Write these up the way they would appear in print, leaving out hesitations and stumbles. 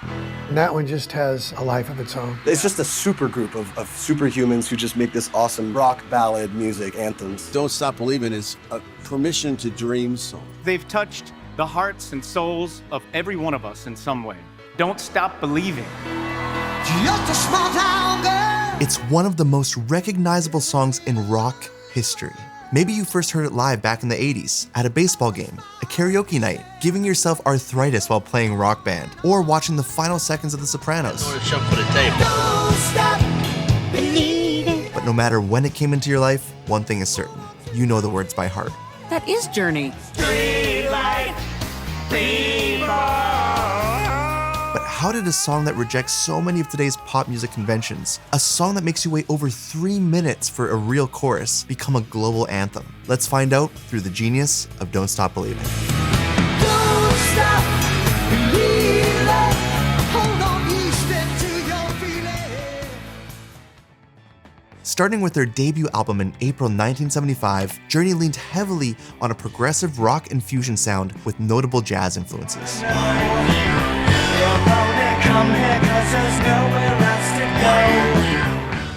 And that one just has a life of its own. It's just a super group of superhumans who just make this awesome rock ballad music anthems. Don't Stop Believin' is a permission to dream song. They've touched the hearts and souls of every one of us in some way. Don't stop believing. Just a small town girl. It's one of the most recognizable songs in rock history. Maybe you first heard it live back in the 80s, at a baseball game, a karaoke night, giving yourself arthritis while playing Rock Band, or watching the final seconds of The Sopranos. Don't stop believing. But no matter when it came into your life, one thing is certain. You know the words by heart. That is Journey. But how did a song that rejects so many of today's pop music conventions, a song that makes you wait over 3 minutes for a real chorus, become a global anthem? Let's find out through the genius of Don't Stop Believin'. Don't stop believing. Hold on, you step to your feeling. Starting with their debut album in April 1975, Journey leaned heavily on a progressive rock and fusion sound with notable jazz influences.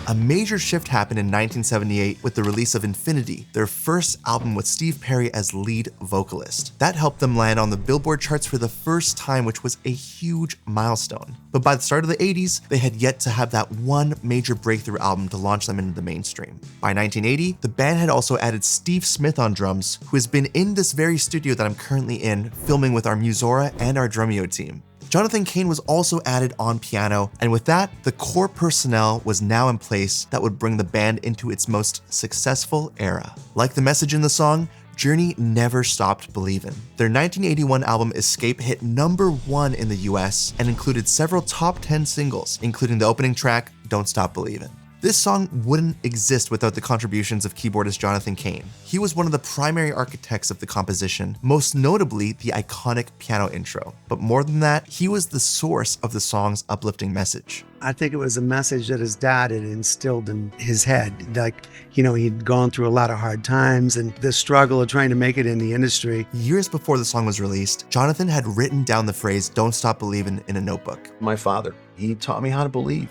A major shift happened in 1978 with the release of Infinity, their first album with Steve Perry as lead vocalist. That helped them land on the Billboard charts for the first time, which was a huge milestone. But by the start of the 80s, they had yet to have that one major breakthrough album to launch them into the mainstream. By 1980, the band had also added Steve Smith on drums, who has been in this very studio that I'm currently in, filming with our Musora and our Drumeo team. Jonathan Cain was also added on piano, and with that, the core personnel was now in place that would bring the band into its most successful era. Like the message in the song, Journey never stopped believing. Their 1981 album Escape hit #1 in the US and included several top 10 singles, including the opening track, Don't Stop Believin'. This song wouldn't exist without the contributions of keyboardist Jonathan Cain. He was one of the primary architects of the composition, most notably the iconic piano intro. But more than that, he was the source of the song's uplifting message. I think it was a message that his dad had instilled in his head. Like, he'd gone through a lot of hard times and the struggle of trying to make it in the industry. Years before the song was released, Jonathan had written down the phrase, Don't Stop Believin' in a notebook. My father, he taught me how to believe,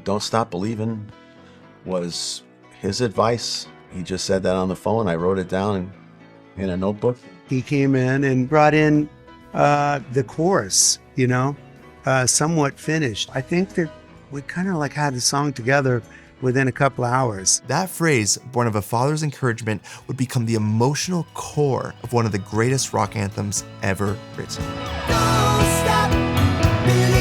don't stop believing was his advice. He just said that on the phone. I wrote it down in a notebook. He came in and brought in the chorus, somewhat finished. I think that we kind of had the song together within a couple of hours. That phrase, born of a father's encouragement, would become the emotional core of one of the greatest rock anthems ever written. Don't stop believing.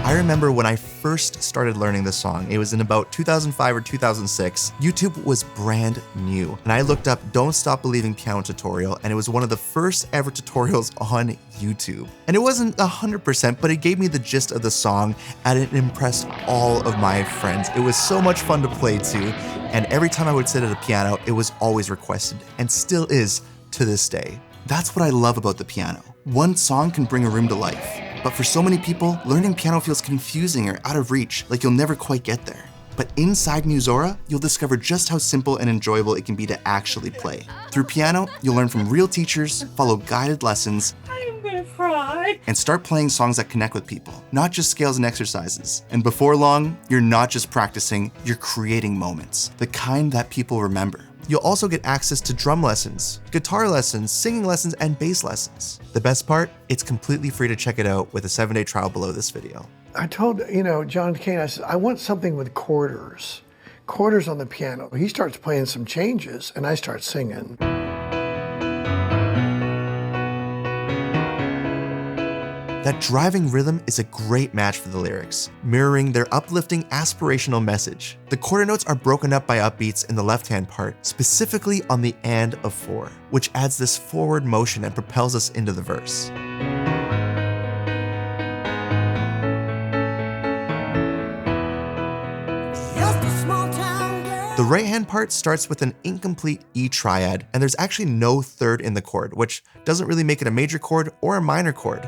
I remember when I first started learning this song, it was in about 2005 or 2006. YouTube was brand new, and I looked up Don't Stop Believing piano tutorial, and it was one of the first ever tutorials on YouTube. And it wasn't 100%, but it gave me the gist of the song, and it impressed all of my friends. It was so much fun to play to, and every time I would sit at a piano, it was always requested, and still is to this day. That's what I love about the piano. One song can bring a room to life. But for so many people, learning piano feels confusing or out of reach, like you'll never quite get there. But inside Musora, you'll discover just how simple and enjoyable it can be to actually play. Through piano, you'll learn from real teachers, follow guided lessons, I'm gonna cry. and start playing songs that connect with people, not just scales and exercises. And before long, you're not just practicing, you're creating moments, the kind that people remember. You'll also get access to drum lessons, guitar lessons, singing lessons, and bass lessons. The best part, it's completely free to check it out with a 7-day trial below this video. I told, John Cain, I said, I want something with quarters on the piano. He starts playing some changes, and I start singing. That driving rhythm is a great match for the lyrics, mirroring their uplifting aspirational message. The quarter notes are broken up by upbeats in the left-hand part, specifically on the and of 4, which adds this forward motion and propels us into the verse. The right-hand part starts with an incomplete E triad, and there's actually no third in the chord, which doesn't really make it a major chord or a minor chord.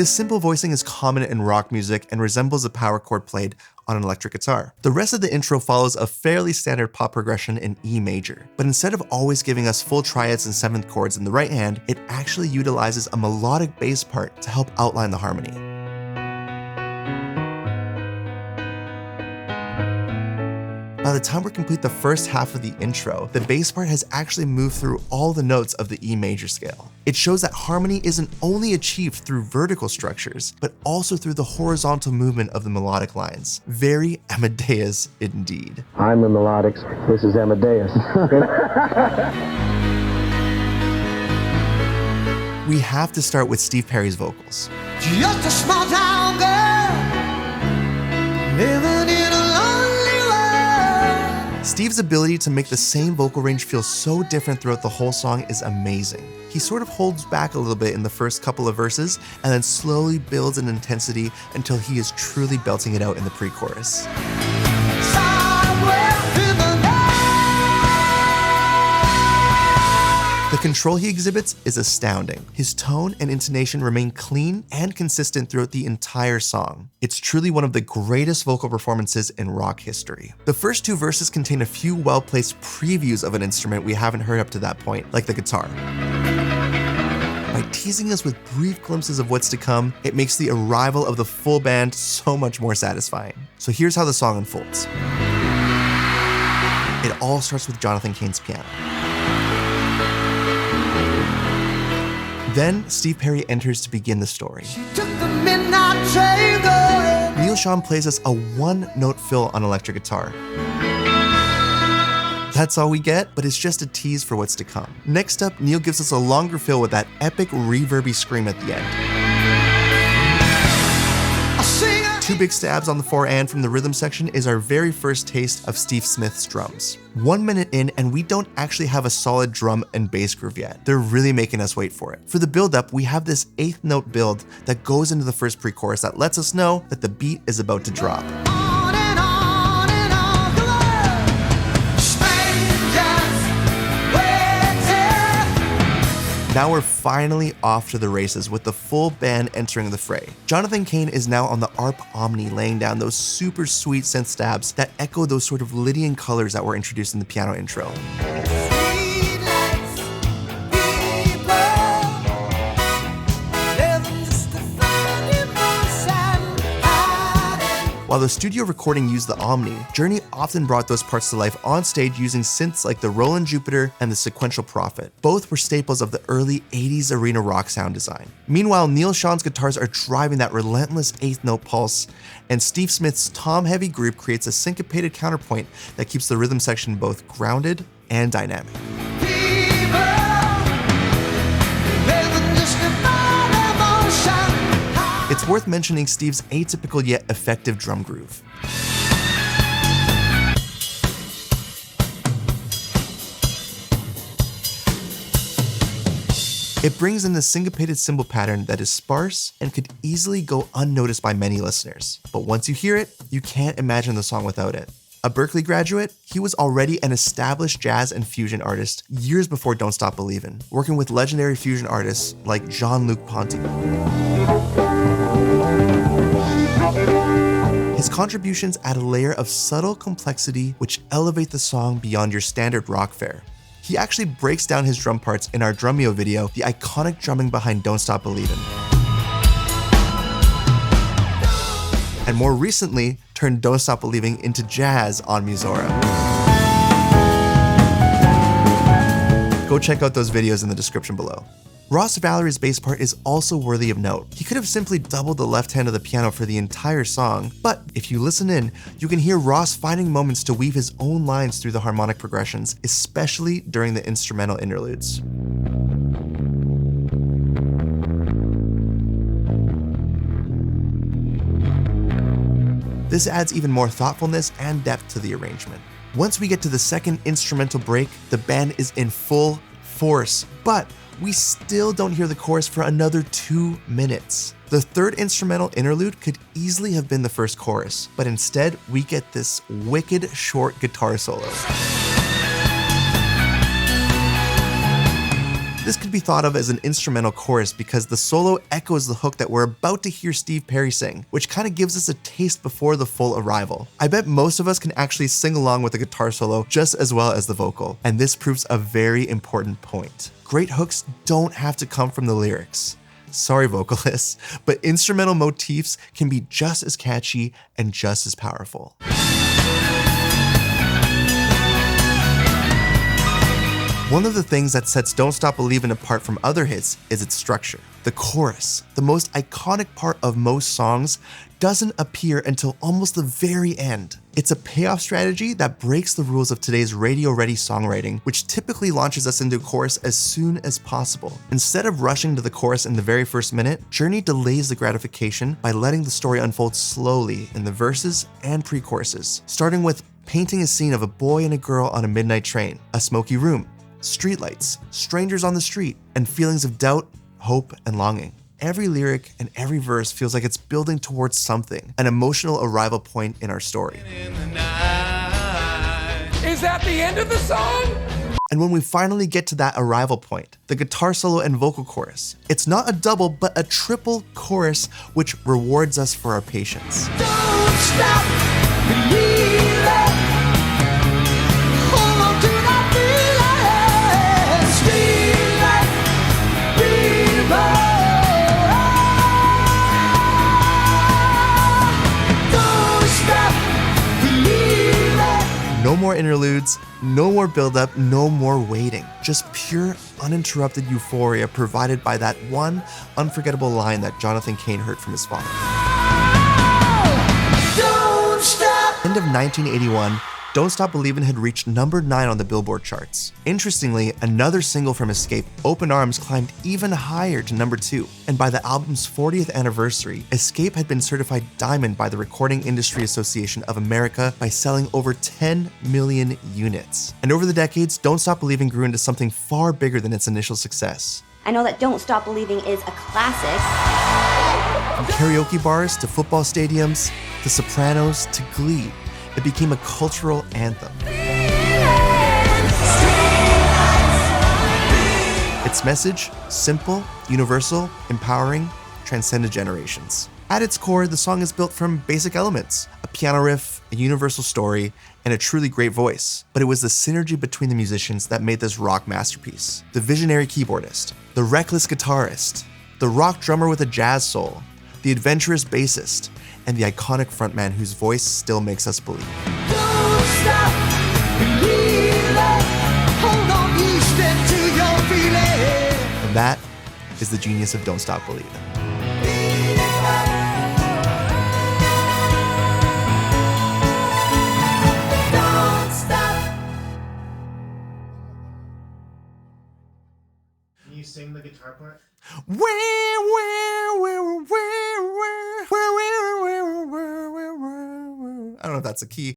This simple voicing is common in rock music and resembles a power chord played on an electric guitar. The rest of the intro follows a fairly standard pop progression in E major, but instead of always giving us full triads and seventh chords in the right hand, it actually utilizes a melodic bass part to help outline the harmony. By the time we complete the first half of the intro, the bass part has actually moved through all the notes of the E major scale. It shows that harmony isn't only achieved through vertical structures, but also through the horizontal movement of the melodic lines. Very Amadeus indeed. I'm a melodics. This is Amadeus. We have to start with Steve Perry's vocals. Just a small town girl living in a lonely world. Steve's ability to make the same vocal range feel so different throughout the whole song is amazing. He sort of holds back a little bit in the first couple of verses and then slowly builds in intensity until he is truly belting it out in the pre-chorus. The control he exhibits is astounding. His tone and intonation remain clean and consistent throughout the entire song. It's truly one of the greatest vocal performances in rock history. The first two verses contain a few well-placed previews of an instrument we haven't heard up to that point, like the guitar. By teasing us with brief glimpses of what's to come, it makes the arrival of the full band so much more satisfying. So here's how the song unfolds. It all starts with Jonathan Cain's piano. Then, Steve Perry enters to begin the story. Neil Schon plays us a one-note fill on electric guitar. That's all we get, but it's just a tease for what's to come. Next up, Neil gives us a longer fill with that epic reverby scream at the end. Two big stabs on the fore and from the rhythm section is our very first taste of Steve Smith's drums. 1 minute in and we don't actually have a solid drum and bass groove yet. They're really making us wait for it. For the build-up, we have this 8th note build that goes into the first pre-chorus that lets us know that the beat is about to drop. Now we're finally off to the races with the full band entering the fray. Jonathan Cain is now on the ARP Omni, laying down those super sweet synth stabs that echo those sort of Lydian colors that were introduced in the piano intro. While the studio recording used the Omni, Journey often brought those parts to life on stage using synths like the Roland Jupiter and the Sequential Prophet. Both were staples of the early 80s arena rock sound design. Meanwhile, Neil Schon's guitars are driving that relentless 8th note pulse, and Steve Smith's tom-heavy group creates a syncopated counterpoint that keeps the rhythm section both grounded and dynamic. It's worth mentioning Steve's atypical yet effective drum groove. It brings in the syncopated cymbal pattern that is sparse and could easily go unnoticed by many listeners. But once you hear it, you can't imagine the song without it. A Berklee graduate, he was already an established jazz and fusion artist years before Don't Stop Believin', working with legendary fusion artists like Jean-Luc Ponty. His contributions add a layer of subtle complexity which elevate the song beyond your standard rock fare. He actually breaks down his drum parts in our Drumeo video, the iconic drumming behind Don't Stop Believin'. And more recently, turned Don't Stop Believing into jazz on Musora. Go check out those videos in the description below. Ross Valerie's bass part is also worthy of note. He could have simply doubled the left hand of the piano for the entire song, but if you listen in, you can hear Ross finding moments to weave his own lines through the harmonic progressions, especially during the instrumental interludes. This adds even more thoughtfulness and depth to the arrangement. Once we get to the second instrumental break, the band is in full force, but we still don't hear the chorus for another 2 minutes. The third instrumental interlude could easily have been the first chorus, but instead we get this wicked short guitar solo. This could be thought of as an instrumental chorus because the solo echoes the hook that we're about to hear Steve Perry sing, which kind of gives us a taste before the full arrival. I bet most of us can actually sing along with the guitar solo just as well as the vocal, and this proves a very important point. Great hooks don't have to come from the lyrics. Sorry, vocalists, but instrumental motifs can be just as catchy and just as powerful. One of the things that sets Don't Stop Believin' apart from other hits is its structure. The chorus, the most iconic part of most songs, doesn't appear until almost the very end. It's a payoff strategy that breaks the rules of today's radio-ready songwriting, which typically launches us into a chorus as soon as possible. Instead of rushing to the chorus in the very first minute, Journey delays the gratification by letting the story unfold slowly in the verses and pre-choruses, starting with painting a scene of a boy and a girl on a midnight train, a smoky room, streetlights, strangers on the street, and feelings of doubt, hope, and longing. Every lyric and every verse feels like it's building towards something, an emotional arrival point in our story. Is that the end of the song? And when we finally get to that arrival point, the guitar solo and vocal chorus, it's not a double but a triple chorus which rewards us for our patience. Don't stop believing. Hold on to that feeling. Street light, no more interludes, no more build-up, no more waiting. Just pure, uninterrupted euphoria provided by that one unforgettable line that Jonathan Cain heard from his father. don't stop. End of 1981, Don't Stop Believin' had reached number 9 on the Billboard charts. Interestingly, another single from Escape, Open Arms, climbed even higher to number 2. And by the album's 40th anniversary, Escape had been certified diamond by the Recording Industry Association of America by selling over 10 million units. And over the decades, Don't Stop Believin' grew into something far bigger than its initial success. I know that Don't Stop Believing is a classic. From karaoke bars to football stadiums, to Sopranos to Glee, it became a cultural anthem. Its message, simple, universal, empowering, transcended generations. At its core, the song is built from basic elements, a piano riff, a universal story, and a truly great voice. But it was the synergy between the musicians that made this rock masterpiece. The visionary keyboardist, the reckless guitarist, the rock drummer with a jazz soul, the adventurous bassist, and the iconic frontman whose voice still makes us believe. Don't stop believing. Hold on, you step to your feeling. And that is the genius of Don't Stop Believin'. Don't stop. Can you sing the guitar part? I don't know if that's a key.